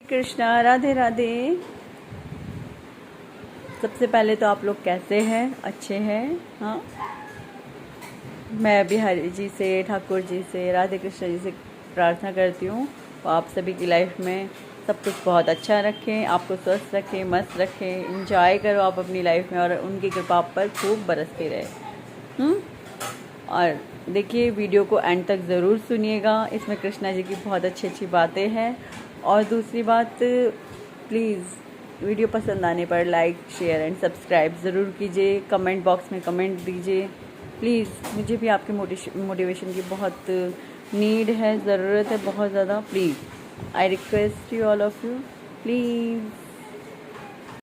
कृष्णा, राधे राधे। सबसे पहले तो आप लोग कैसे हैं? अच्छे हैं? हाँ, मैं बिहारी जी से, ठाकुर जी से, राधे कृष्ण जी से प्रार्थना करती हूँ वो आप सभी की लाइफ में सब कुछ बहुत अच्छा रखें, आपको स्वस्थ रखें, मस्त रखें, एंजॉय करो आप अपनी लाइफ में और उनकी कृपा आप पर खूब बरसती रहे। और देखिए, वीडियो को एंड तक ज़रूर सुनिएगा, इसमें कृष्णा जी की बहुत अच्छी अच्छी बातें हैं। और दूसरी बात, प्लीज़ वीडियो पसंद आने पर लाइक, शेयर एंड सब्सक्राइब ज़रूर कीजिए। कमेंट बॉक्स में कमेंट दीजिए प्लीज़, मुझे भी आपके मोटिवेशन की बहुत नीड है, ज़रूरत है बहुत ज़्यादा। Please I request you, all of you, please.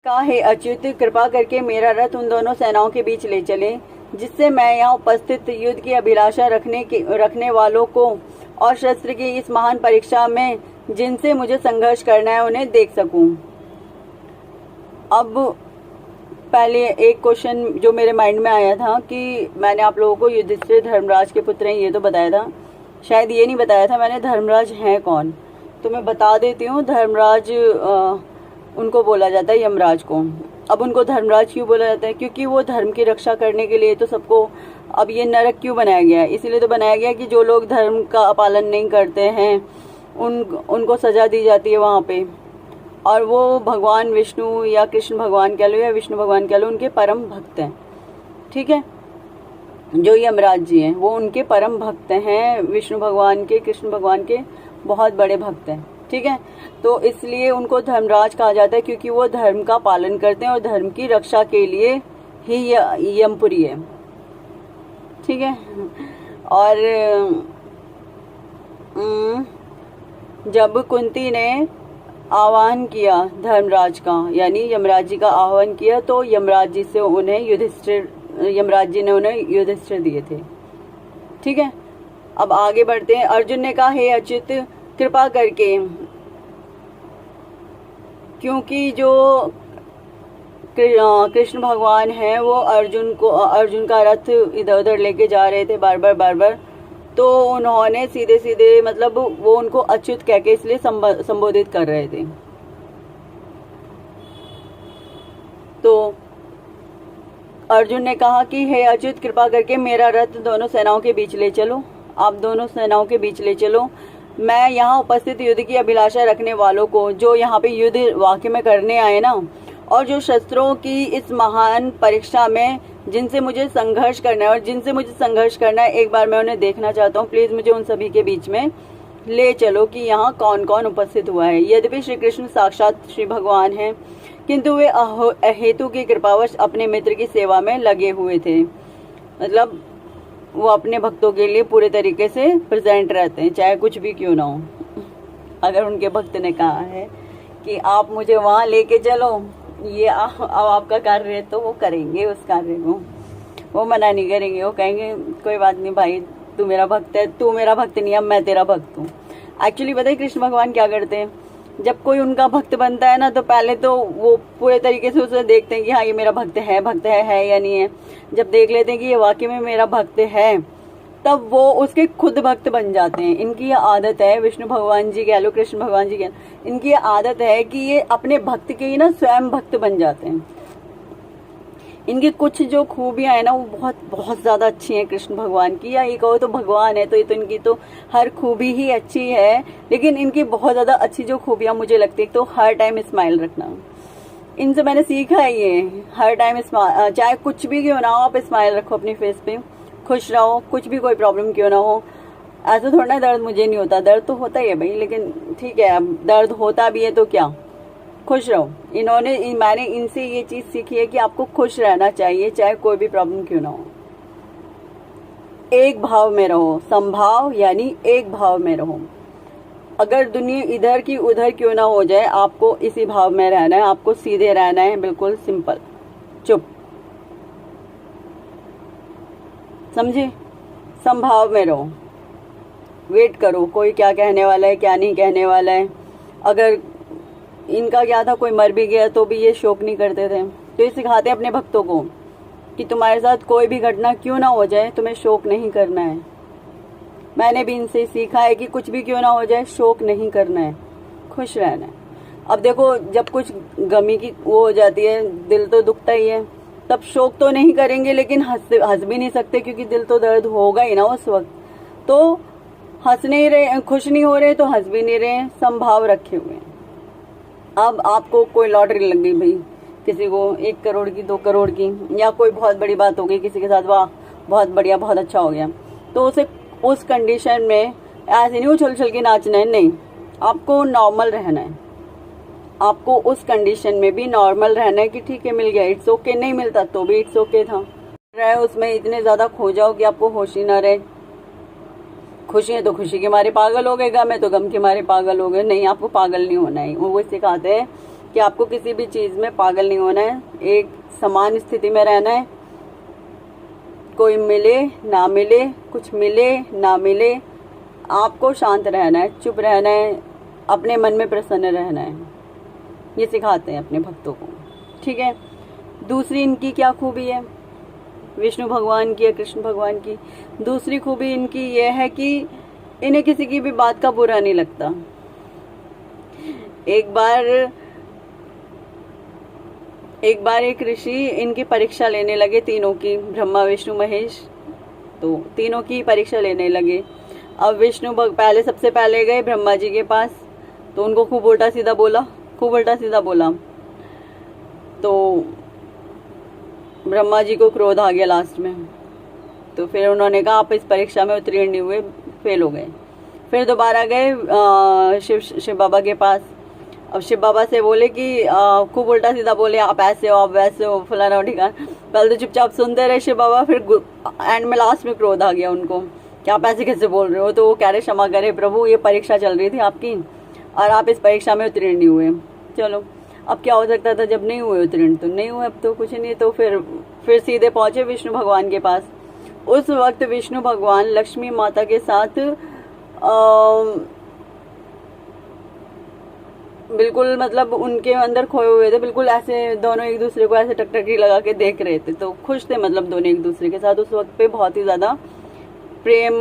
का हे अच्युत, कृपा करके मेरा रथ उन दोनों सेनाओं के बीच ले चले जिससे मैं यहाँ उपस्थित युद्ध की अभिलाषा रखने वालों को और शस्त्र की इस महान परीक्षा में जिनसे मुझे संघर्ष करना है उन्हें देख सकूं। अब पहले एक क्वेश्चन जो मेरे माइंड में आया था कि मैंने आप लोगों को युधिष्ठिर धर्मराज के पुत्र हैं ये तो बताया था, शायद ये नहीं बताया था मैंने धर्मराज हैं कौन। तो मैं बता देती हूँ, धर्मराज उनको बोला जाता है यमराज को। अब उनको धर्मराज क्यों बोला जाता है? क्योंकि वो धर्म की रक्षा करने के लिए तो सबको, अब ये नरक क्यों बनाया गया है? इसीलिए तो बनाया गया कि जो लोग धर्म का पालन नहीं करते हैं उनको सजा दी जाती है वहाँ पे। और वो भगवान विष्णु या कृष्ण भगवान कह लो या विष्णु भगवान कह लो, उनके परम भक्त हैं। ठीक है, जो यमराज जी हैं वो उनके परम भक्त हैं, विष्णु भगवान के, कृष्ण भगवान के बहुत बड़े भक्त हैं। ठीक है, तो इसलिए उनको धर्मराज कहा जाता है क्योंकि वो धर्म का पालन करते हैं और धर्म की रक्षा के लिए ही यमपुरी है। ठीक है, और जब कुंती ने आह्वान किया धर्मराज का, यानी यमराज जी का आह्वान किया, तो यमराज जी ने उन्हें युधिष्ठिर दिए थे। ठीक है, अब आगे बढ़ते हैं। अर्जुन ने कहा, हे अच्युत, कृपा करके, क्योंकि जो कृष्ण भगवान हैं वो अर्जुन का रथ इधर उधर लेके जा रहे थे बार बार, तो उन्होंने सीधे सीधे, मतलब वो उनको अच्युत कह के इसलिए संबोधित कर रहे थे। तो अर्जुन ने कहा कि हे अच्युत, कृपा करके मेरा रथ दोनों सेनाओं के बीच ले चलो, आप दोनों सेनाओं के बीच ले चलो। मैं यहाँ उपस्थित युद्ध की अभिलाषा रखने वालों को, जो यहाँ पे युद्ध वाकई में करने आए ना, और जो शस्त्रों की इस महान परीक्षा में जिनसे मुझे संघर्ष करना है, एक बार मैं उन्हें देखना चाहता हूँ। प्लीज मुझे उन सभी के बीच में ले चलो कि यहाँ कौन कौन उपस्थित हुआ है। यद्यपि श्री कृष्ण साक्षात श्री भगवान हैं, किंतु वे अहेतु की कृपावश अपने मित्र की सेवा में लगे हुए थे। मतलब वो अपने भक्तों के लिए पूरे तरीके से प्रेजेंट रहते हैं, चाहे कुछ भी क्यों ना हो। अगर उनके भक्त ने कहा है कि आप मुझे वहाँ लेके चलो, ये अब आपका कार्य है, तो वो करेंगे उस कार्य को, वो मना नहीं करेंगे। वो कहेंगे कोई बात नहीं भाई, तू मेरा भक्त है, तू मेरा भक्त नहीं, अब मैं तेरा भक्त हूँ। एक्चुअली पता है कृष्ण भगवान क्या करते हैं? जब कोई उनका भक्त बनता है ना, तो पहले तो वो पूरे तरीके से उसे देखते हैं कि हाँ ये मेरा भक्त है या नहीं है। जब देख लेते हैं कि ये वाकई में मेरा भक्त है, तब वो उसके खुद भक्त बन जाते हैं। इनकी ये आदत है, विष्णु भगवान जी कह लो, कृष्ण भगवान जी कह लो, इनकी ये आदत है कि ये अपने भक्त के ही ना स्वयं भक्त बन जाते हैं। इनकी कुछ जो खूबियां है ना, वो बहुत बहुत ज्यादा अच्छी हैं कृष्ण भगवान की, या ये कहो तो भगवान है तो ये तो इनकी तो हर खूबी ही अच्छी है। लेकिन इनकी बहुत ज्यादा अच्छी जो खूबियां मुझे लगती है, तो हर टाइम स्माइल रखना। इनसे मैंने सीखा है ये, हर टाइम स्माइल, चाहे कुछ भी क्यों ना हो, आप स्माइल रखो अपनी फेस पे, खुश रहो, कुछ भी कोई प्रॉब्लम क्यों ना हो। ऐसा थोड़ा ना दर्द मुझे नहीं होता, दर्द तो होता ही है भाई, लेकिन ठीक है, अब दर्द होता भी है तो क्या, खुश रहो। मैंने इनसे ये चीज सीखी है कि आपको खुश रहना चाहिए, चाहे कोई भी प्रॉब्लम क्यों ना हो। एक भाव में रहो, संभाव यानी एक भाव में रहो। अगर दुनिया इधर की उधर क्यों ना हो जाए, आपको इसी भाव में रहना है, आपको सीधे रहना है, बिल्कुल सिंपल, चुप, समझे? संभाव में रहो, वेट करो कोई क्या कहने वाला है क्या नहीं कहने वाला है। अगर इनका क्या था, कोई मर भी गया तो भी ये शोक नहीं करते थे। तो ये सिखाते हैं अपने भक्तों को कि तुम्हारे साथ कोई भी घटना क्यों ना हो जाए, तुम्हें शोक नहीं करना है। मैंने भी इनसे सीखा है कि कुछ भी क्यों ना हो जाए, शोक नहीं करना है, खुश रहना है। अब देखो, जब कुछ गमी की वो हो जाती है, दिल तो दुखता ही है, तब शोक तो नहीं करेंगे, लेकिन हंस भी नहीं सकते क्योंकि दिल तो दर्द होगा ही ना उस वक्त। तो हंस नहीं रहे, खुश नहीं हो रहे तो हंस भी नहीं रहे, संभाव रखे हुए हैं। अब आपको कोई लॉटरी लग गई भाई, किसी को 1 करोड़ की, 2 करोड़ की, या कोई बहुत बड़ी बात हो गई किसी के साथ, वाह बहुत बढ़िया, बहुत अच्छा हो गया, तो उसे उस कंडीशन में ऐसे नहीं उछल उछल के नाचना है, नहीं, आपको नॉर्मल रहना है। आपको उस कंडीशन में भी नॉर्मल रहना है कि ठीक है मिल गया, इट्स ओके, नहीं मिलता तो भी इट्स ओके था। रहे उसमें इतने ज्यादा खो जाओ कि आपको होश ही ना रहे। खुशी है तो खुशी के मारे पागल हो गए, गम है तो गम के मारे पागल हो गए। नहीं, आपको पागल नहीं होना है। वो सिखाते हैं कि आपको किसी भी चीज में पागल नहीं होना है, एक समान स्थिति में रहना है। कोई मिले ना मिले, कुछ मिले ना मिले, आपको शांत रहना है, चुप रहना है, अपने मन में प्रसन्न रहना है। ये सिखाते हैं अपने भक्तों को, ठीक है। दूसरी इनकी क्या खूबी है, विष्णु भगवान की या कृष्ण भगवान की दूसरी खूबी इनकी ये है कि इन्हें किसी की भी बात का बुरा नहीं लगता। एक बार एक ऋषि इनकी परीक्षा लेने लगे, तीनों की, ब्रह्मा विष्णु महेश, तो तीनों की परीक्षा लेने लगे। अब विष्णु पहले सबसे पहले गए ब्रह्मा जी के पास, तो उनको खूब उल्टा सीधा बोला, तो ब्रह्मा जी को क्रोध आ गया लास्ट में। तो फिर उन्होंने कहा आप इस परीक्षा में उत्तीर्ण नहीं हुए, फेल हो गए। फिर दोबारा गए शिव बाबा के पास। अब शिव बाबा से बोले कि खूब उल्टा सीधा बोले, आप ऐसे हो, आप वैसे हो, फलाना ठिकाना। पहले तो चुपचाप सुनते रहे शिव बाबा, फिर एंड में लास्ट में क्रोध आ गया उनको कि आप ऐसे कैसे बोल रहे हो। तो वो कह रहे क्षमा करे प्रभु, ये परीक्षा चल रही थी आपकी और आप इस परीक्षा में उत्तीर्ण नहीं हुए। चलो अब क्या हो सकता था, जब नहीं हुए उत्तीर्ण तो नहीं हुए, अब तो कुछ नहीं। तो फिर सीधे पहुंचे विष्णु भगवान के पास। उस वक्त विष्णु भगवान लक्ष्मी माता के साथ बिल्कुल मतलब उनके अंदर खोए हुए थे, बिल्कुल ऐसे दोनों एक दूसरे को ऐसे टकटकी लगा के देख रहे थे। तो खुश थे मतलब दोनों एक दूसरे के साथ, उस वक्त पे बहुत ही ज्यादा प्रेम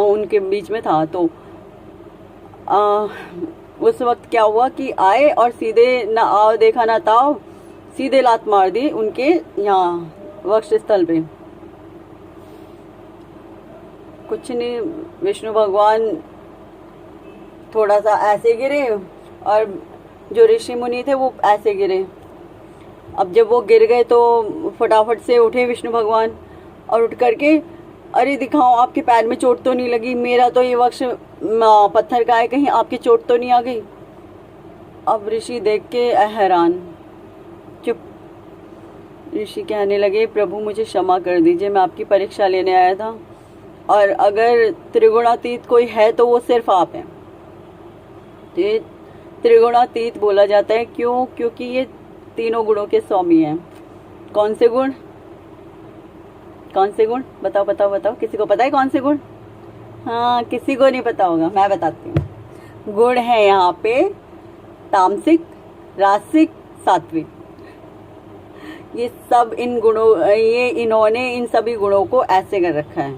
उनके बीच में था। तो उस वक्त क्या हुआ कि आए और सीधे ना आओ देखा ना ताओ, सीधे लात मार दी उनके यहाँ वक्ष स्थल पे। कुछ नहीं, विष्णु भगवान थोड़ा सा ऐसे गिरे और जो ऋषि मुनि थे वो ऐसे गिरे। अब जब वो गिर गए तो फटाफट से उठे विष्णु भगवान और उठ करके, अरे दिखाओ आपके पैर में चोट तो नहीं लगी, मेरा तो ये वक्ष पत्थर का है, कहीं आपकी चोट तो नहीं आ गई। अब ऋषि देख के हैरान, चुप। ऋषि कहने लगे प्रभु मुझे क्षमा कर दीजिए, मैं आपकी परीक्षा लेने आया था, और अगर त्रिगुणातीत कोई है तो वो सिर्फ आप हैं। ये त्रिगुणातीत बोला जाता है, क्यों? क्योंकि ये तीनों गुणों के स्वामी हैं। कौन से गुण? कौन से गुण? बताओ बताओ बताओ, किसी को पता है कौन से गुण? हाँ, किसी को नहीं पता होगा, मैं बताती हूँ। गुण है यहाँ पे तामसिक, रासिक, सात्विक। ये सब इन गुणों, ये इन्होंने इन सभी गुणों को ऐसे कर रखा है,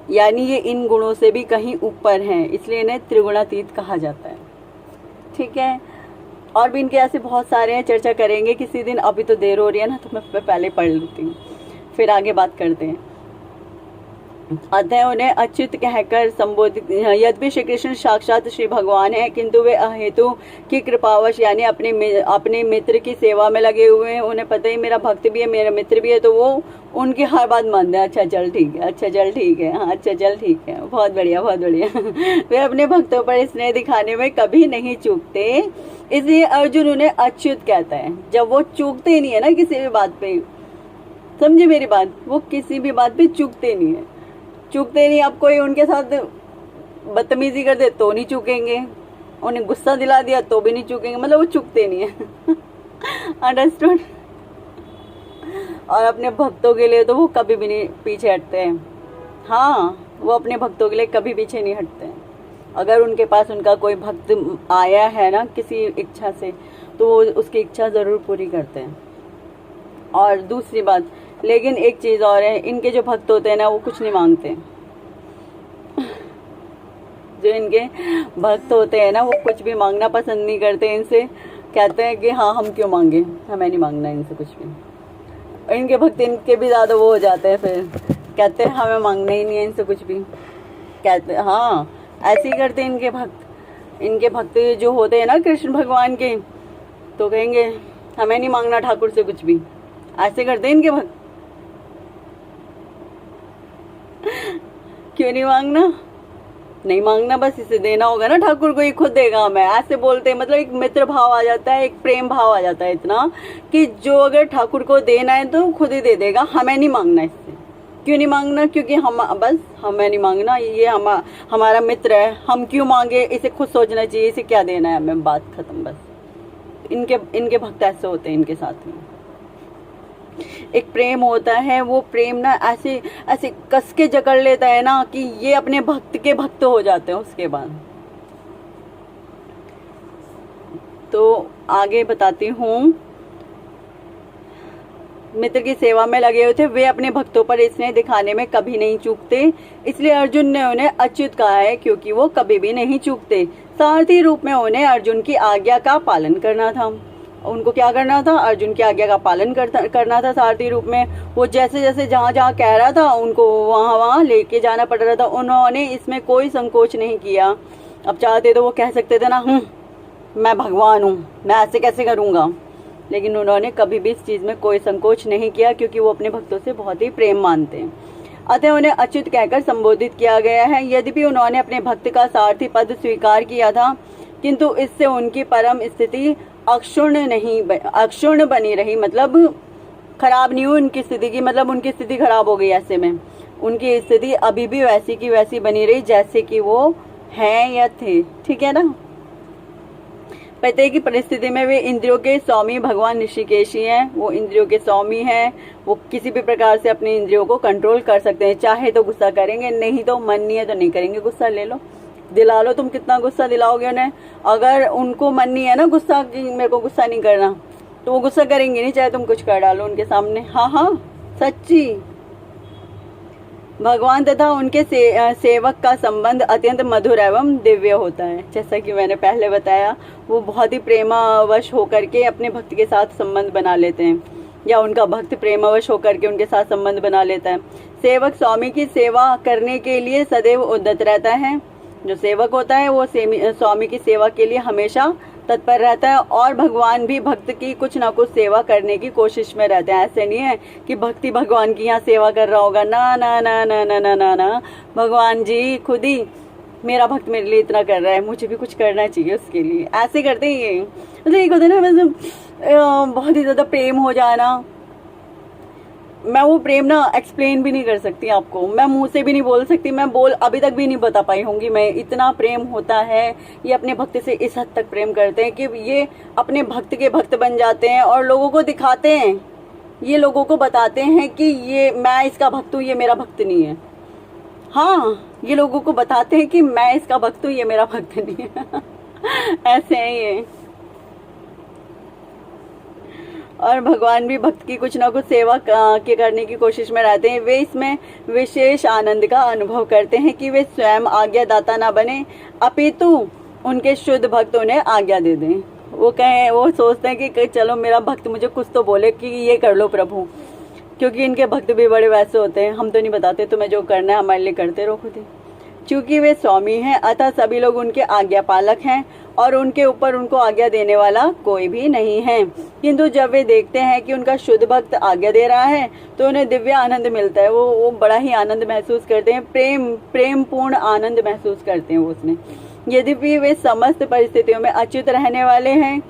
यानी ये इन गुणों से भी कहीं ऊपर हैं, इसलिए इन्हें त्रिगुणातीत कहा जाता है। ठीक है, और भी इनके ऐसे बहुत सारे हैं, चर्चा करेंगे किसी दिन। अभी तो देर हो रही है ना, तो मैं पहले पढ़ लेती हूँ, फिर आगे बात करते हैं। अतः उन्हें अच्युत कहकर संबोधित, यद्यपि श्री कृष्ण साक्षात श्री भगवान है, किंतु वे अहेतु की कृपावश यानी अपने मित्र की सेवा में लगे हुए हैं। उन्हें पता ही मेरा भक्त भी है, मेरा मित्र भी है, तो वो उनकी हर बात मानते हैं। अच्छा चल ठीक है, अच्छा चल ठीक है, हाँ अच्छा चल ठीक है, बहुत बढ़िया बहुत बढ़िया। वे अपने भक्तों पर स्नेह दिखाने में कभी नहीं चूकते, इसलिए अर्जुन उन्हें अच्युत कहता है। जब वो चूकते नहीं है ना किसी भी बात पे, समझे मेरी बात, वो किसी भी बात पे चूकते नहीं है, चूकते नहीं। अब कोई उनके साथ बदतमीजी कर दे तो नहीं चूकेंगे, उन्हें गुस्सा दिला दिया तो भी नहीं चूकेंगे, मतलब वो चूकते नहीं है। अंडरस्टूड? और अपने भक्तों के लिए तो वो कभी भी नहीं पीछे हटते हैं। हाँ, वो अपने भक्तों के लिए कभी पीछे नहीं हटते हैं। अगर उनके पास उनका कोई भक्त आया है ना किसी इच्छा से, तो वो उसकी इच्छा जरूर पूरी करते हैं। और दूसरी बात, लेकिन एक चीज और है, इनके जो भक्त होते हैं ना वो कुछ नहीं मांगते, जो इनके भक्त होते हैं ना, वो कुछ भी मांगना पसंद नहीं करते इनसे। कहते हैं कि हाँ हम क्यों मांगे, हमें नहीं मांगना इनसे कुछ भी। और इनके भक्त इनके भी ज़्यादा वो हो जाते हैं, फिर कहते हैं हमें मांगना ही नहीं है इनसे कुछ भी। कहते हैं हाँ, ऐसे ही करते हैं इनके भक्त। इनके भक्त जो होते हैं ना कृष्ण भगवान के, तो कहेंगे हमें नहीं मांगना ठाकुर से कुछ भी। ऐसे करते हैं इनके भक्त। क्यों नहीं मांगना? नहीं मांगना, बस इसे देना होगा ना ठाकुर को, ये खुद देगा हमें। ऐसे बोलते हैं, मतलब एक मित्र भाव आ जाता है, एक प्रेम भाव आ जाता है इतना कि जो अगर ठाकुर को देना है तो खुद ही दे देगा, हमें नहीं मांगना इससे। क्यों नहीं मांगना? क्योंकि हम बस हमें नहीं मांगना, ये हमारा मित्र है, हम क्यों मांगे, इसे खुद सोचना चाहिए, इसे क्या देना है हमें, बात खत्म। बस इनके भक्त ऐसे होते हैं इनके साथ में। एक प्रेम होता है, वो प्रेम ना ऐसे ऐसे कस के जकड़ लेता है ना कि ये अपने भक्त के भक्त हो जाते हैं उसके बाद। तो आगे बताती हूँ। मित्र की सेवा में लगे हुए थे, वे अपने भक्तों पर स्नेह दिखाने में कभी नहीं चूकते, इसलिए अर्जुन ने उन्हें अच्युत कहा है, क्योंकि वो कभी भी नहीं चूकते। सारथी रूप में उन्हें अर्जुन की आज्ञा का पालन करना था। उनको क्या करना था? अर्जुन की आज्ञा का पालन करना था सारथी रूप में। वो जैसे जैसे जहाँ जहाँ कह रहा था उनको वहाँ वहाँ लेके जाना पड़ रहा था। उन्होंने इसमें कोई संकोच नहीं किया। अब चाहते तो वो कह सकते थे ना, मैं भगवान हूँ, मैं ऐसे कैसे करूँगा, लेकिन उन्होंने कभी भी इस चीज़ में कोई संकोच नहीं किया, क्योंकि वो अपने भक्तों से बहुत ही प्रेम मानते हैं। अतः उन्हें अच्युत कहकर संबोधित किया गया है। यद्यपि उन्होंने अपने भक्त का सारथी पद स्वीकार किया था, किंतु इससे उनकी परम स्थिति अक्षुण्ण बनी रही, मतलब खराब नहीं हुई उनकी स्थिति की, मतलब उनकी स्थिति खराब हो गई ऐसे में। उनकी स्थिति अभी भी वैसी की वैसी बनी रही जैसे कि वो हैं या थे। ठीक है ना? प्रत्येक की परिस्थिति में वे इंद्रियों के स्वामी भगवान ऋषिकेश ही हैं। वो इंद्रियों के स्वामी हैं। वो किसी भी प्रकार से अपनी इंद्रियों को कंट्रोल कर सकते हैं। चाहे तो गुस्सा करेंगे, नहीं तो मन नहीं है तो नहीं करेंगे। गुस्सा ले लो, दिला लो, तुम कितना गुस्सा दिलाओगे उन्हें। अगर उनको मन नहीं है ना गुस्सा कि मेरे को गुस्सा नहीं करना, तो वो गुस्सा करेंगे नहीं, चाहे तुम कुछ कर डालो उनके सामने। हाँ हाँ, सच्ची। भगवान तथा उनके सेवक का संबंध अत्यंत मधुर एवं दिव्य होता है। जैसा कि मैंने पहले बताया, वो बहुत ही प्रेमावश होकर के अपने भक्त के साथ संबंध बना लेते हैं, या उनका भक्त प्रेमावश होकर के उनके साथ संबंध बना लेता है। सेवक स्वामी की सेवा करने के लिए सदैव उद्यत रहता है। जो सेवक होता है वो स्वामी की सेवा के लिए हमेशा तत्पर रहता है, और भगवान भी भक्त की कुछ ना कुछ सेवा करने की कोशिश में रहते हैं। ऐसे नहीं है कि भक्ति भगवान की यहाँ सेवा कर रहा होगा, ना ना ना ना ना ना ना ना, भगवान जी खुद ही मेरा भक्त मेरे लिए इतना कर रहा है, मुझे भी कुछ करना चाहिए उसके लिए। ऐसे करते हैं ये। मतलब एक होता है ना, मतलब बहुत ही ज़्यादा प्रेम हो जाना। मैं वो प्रेम ना एक्सप्लेन भी नहीं कर सकती आपको, मैं मुंह से भी नहीं बोल सकती, मैं अभी तक भी नहीं बता पाई होंगी मैं। इतना प्रेम होता है, ये अपने भक्त से इस हद तक प्रेम करते हैं कि ये अपने भक्त के भक्त बन जाते हैं और लोगों को दिखाते हैं, ये लोगों को बताते हैं कि ये मैं इसका भक्त हूँ, ये मेरा भक्त नहीं है। हाँ, ये लोगों को बताते हैं कि मैं इसका भक्त हूँ, ये मेरा भक्त नहीं है। ऐसे हैं ये। और भगवान भी भक्त की कुछ ना कुछ सेवा के करने की कोशिश में रहते हैं। वे इसमें विशेष आनंद का अनुभव करते हैं कि वे स्वयं आज्ञादाता ना बने, अपितु उनके शुद्ध भक्त उन्हें आज्ञा दे दें। वो सोचते हैं कि चलो मेरा भक्त मुझे कुछ तो बोले कि ये कर लो प्रभु, क्योंकि इनके भक्त भी बड़े वैसे होते हैं, हम तो नहीं बताते तुम्हें जो करना है हमारे लिए करते रहो खुद ही। चूँकि वे स्वामी हैं, अतः सभी लोग उनके आज्ञा पालक हैं और उनके ऊपर उनको आज्ञा देने वाला कोई भी नहीं है। किंतु जब वे देखते हैं कि उनका शुद्ध भक्त आज्ञा दे रहा है तो उन्हें दिव्य आनंद मिलता है। वो बड़ा ही आनंद महसूस करते हैं, प्रेम पूर्ण आनंद महसूस करते हैं वो उसमें। यद्यपि वे समस्त परिस्थितियों में अच्युत रहने वाले हैं,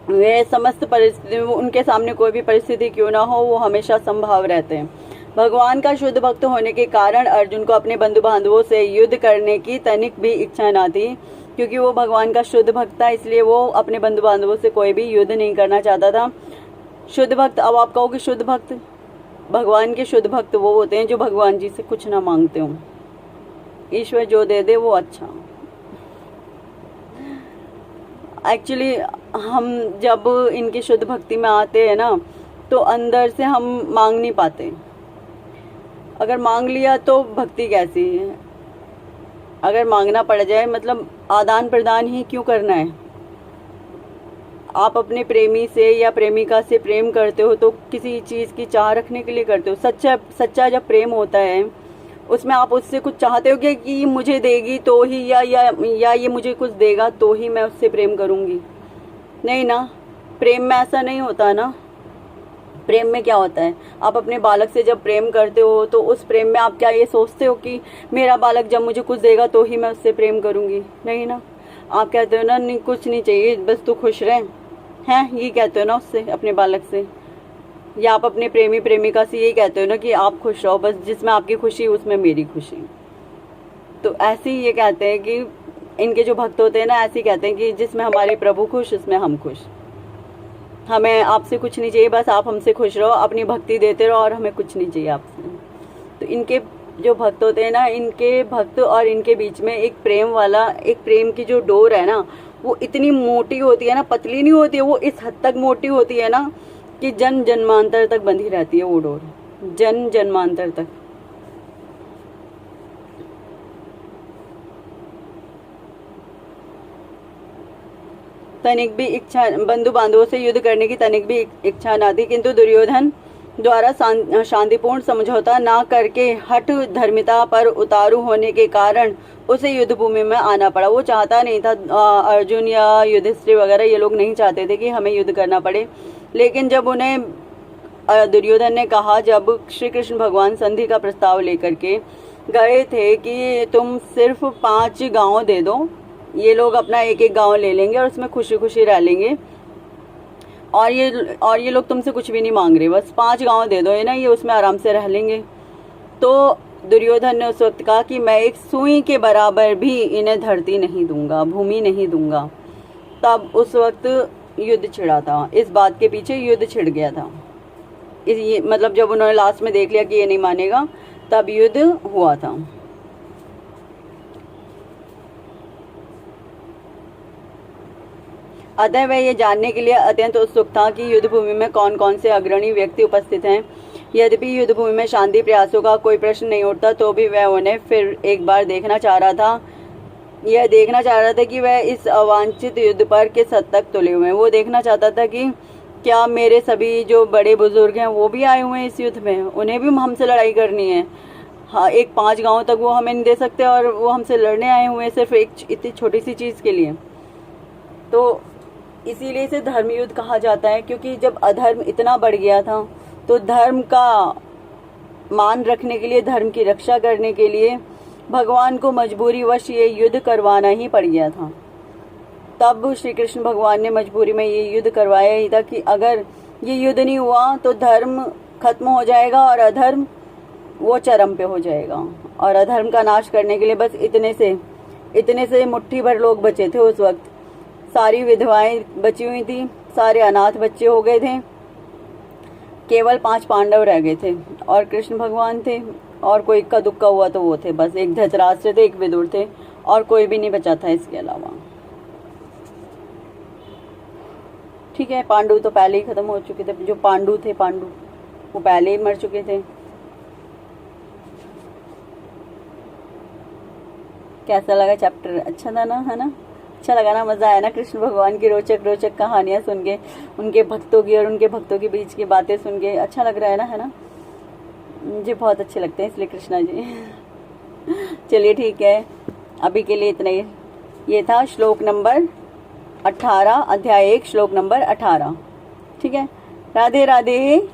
वे समस्त परिस्थितियों में, उनके सामने कोई भी परिस्थिति क्यों ना हो, वो हमेशा संभाव रहते हैं। भगवान का शुद्ध भक्त होने के कारण अर्जुन को अपने बंधु बांधवों से युद्ध करने की तनिक भी इच्छा न थी। क्योंकि वो भगवान का शुद्ध भक्त था, इसलिए वो अपने बंधु बांधवों से कोई भी युद्ध नहीं करना चाहता था। शुद्ध भक्त, अब आप कहोगे शुद्ध भक्त, भगवान के शुद्ध भक्त वो होते हैं जो भगवान जी से कुछ ना मांगते हो, ईश्वर जो दे दे वो अच्छा। एक्चुअली हम जब इनकी शुद्ध भक्ति में आते हैं ना, तो अंदर से हम मांग नहीं पाते। अगर मांग लिया तो भक्ति कैसी है? अगर मांगना पड़ जाए, मतलब आदान प्रदान ही क्यों करना है? आप अपने प्रेमी से या प्रेमिका से प्रेम करते हो तो किसी चीज़ की चाह रखने के लिए करते हो। सच्चा जब प्रेम होता है उसमें आप उससे कुछ चाहते हो कि मुझे देगी तो ही, या ये मुझे कुछ देगा तो ही मैं उससे प्रेम करूँगी। नहीं ना, प्रेम में ऐसा नहीं होता ना। प्रेम में क्या होता है, आप अपने बालक से जब प्रेम करते हो तो उस प्रेम में आप क्या ये सोचते हो कि मेरा बालक जब मुझे कुछ देगा तो ही मैं उससे प्रेम करूँगी? नहीं ना, आप कहते हो ना नहीं कुछ नहीं चाहिए, बस तू खुश रहे, हैं, ये कहते हो ना उससे, अपने बालक से। या आप अपने प्रेमी प्रेमिका से यही कहते हो ना कि आप खुश रहो, बस जिसमें आपकी खुशी उसमें मेरी खुशी। तो ऐसे ही ये कहते हैं कि इनके जो भक्त होते हैं ना, ऐसे ही कहते हैं कि जिसमें हमारे प्रभु खुश उसमें हम खुश, हमें आपसे कुछ नहीं चाहिए, बस आप हमसे खुश रहो, अपनी भक्ति देते रहो और हमें कुछ नहीं चाहिए आपसे। तो इनके जो भक्त होते हैं ना, इनके भक्त और इनके बीच में एक प्रेम की जो डोर है ना, वो इतनी मोटी होती है ना, पतली नहीं होती है, वो इस हद तक मोटी होती है ना कि जन्म जन्मांतर तक बंधी रहती है वो डोर, जन्म जन्मांतर तक। तनिक भी इच्छा, बंधु बांधवों से युद्ध करने की तनिक भी इच्छा न थी, किंतु दुर्योधन द्वारा शांतिपूर्ण समझौता ना करके हठ धर्मिता पर उतारू होने के कारण उसे युद्ध भूमि में आना पड़ा। वो चाहता नहीं था, अर्जुन या युधिष्ठिर वगैरह ये लोग नहीं चाहते थे कि हमें युद्ध करना पड़े। लेकिन जब उन्हें दुर्योधन ने कहा, जब श्री कृष्ण भगवान संधि का प्रस्ताव लेकर के गए थे कि तुम सिर्फ 5 गांव दे दो, ये लोग अपना एक एक गांव ले लेंगे और उसमें खुशी खुशी रह लेंगे, और ये लोग तुमसे कुछ भी नहीं मांग रहे, बस 5 गांव दे दो, है ना, ये उसमें आराम से रह लेंगे। तो दुर्योधन ने उस वक्त कहा कि मैं एक सुई के बराबर भी इन्हें धरती नहीं दूंगा, भूमि नहीं दूंगा। तब उस वक्त युद्ध छिड़ा था, इस बात के पीछे युद्ध छिड़ गया था। मतलब जब उन्होंने लास्ट में देख लिया कि ये नहीं मानेगा, तब युद्ध हुआ था। अतः वह ये जानने के लिए अत्यंत उत्सुक था कि युद्ध भूमि में कौन कौन से अग्रणी व्यक्ति उपस्थित हैं। यद्यपि युद्ध भूमि में शांति प्रयासों का कोई प्रश्न नहीं उठता, तो भी वह उन्हें फिर एक बार देखना चाह रहा था। यह देखना चाह रहा था कि वह इस अवांछित युद्ध पर किस हद तक तुले हुए हैं। वो देखना चाहता था कि क्या मेरे सभी जो बड़े बुजुर्ग हैं वो भी आए हुए हैं इस युद्ध में, उन्हें भी हमसे लड़ाई करनी है। हाँ, एक 5 गाँव तक वो हमें नहीं दे सकते और वो हमसे लड़ने आए हुए हैं सिर्फ एक इतनी छोटी सी चीज़ के लिए। तो इसीलिए इसे धर्म युद्ध कहा जाता है, क्योंकि जब अधर्म इतना बढ़ गया था तो धर्म का मान रखने के लिए, धर्म की रक्षा करने के लिए भगवान को मजबूरीवश ये युद्ध करवाना ही पड़ गया था। तब श्री कृष्ण भगवान ने मजबूरी में ये युद्ध करवाया ही था कि अगर ये युद्ध नहीं हुआ तो धर्म खत्म हो जाएगा और अधर्म वो चरम पे हो जाएगा। और अधर्म का नाश करने के लिए बस इतने से मुट्ठी भर लोग बचे थे उस वक्त। सारी विधवाएं बची हुई थी, सारे अनाथ बच्चे हो गए थे, केवल 5 पांडव रह गए थे और कृष्ण भगवान थे, और कोई इक्का दुक्का हुआ तो वो थे, बस एक धृतराष्ट्र थे, एक विदुर थे, और कोई भी नहीं बचा था इसके अलावा। ठीक है, पांडु तो पहले ही खत्म हो चुके थे, जो पांडु थे वो पहले ही मर चुके थे। कैसा लगा चैप्टर? अच्छा था ना, है ना? अच्छा लगा ना, मजा आया ना कृष्ण भगवान की रोचक कहानियां सुन के, उनके भक्तों की और उनके भक्तों के बीच की बातें सुन के अच्छा लग रहा है ना? मुझे बहुत अच्छे लगते हैं इसलिए कृष्णा जी। चलिए ठीक है, अभी के लिए इतना ही। ये था श्लोक नंबर 18, अध्याय 1, श्लोक नंबर 18। ठीक है, राधे राधे।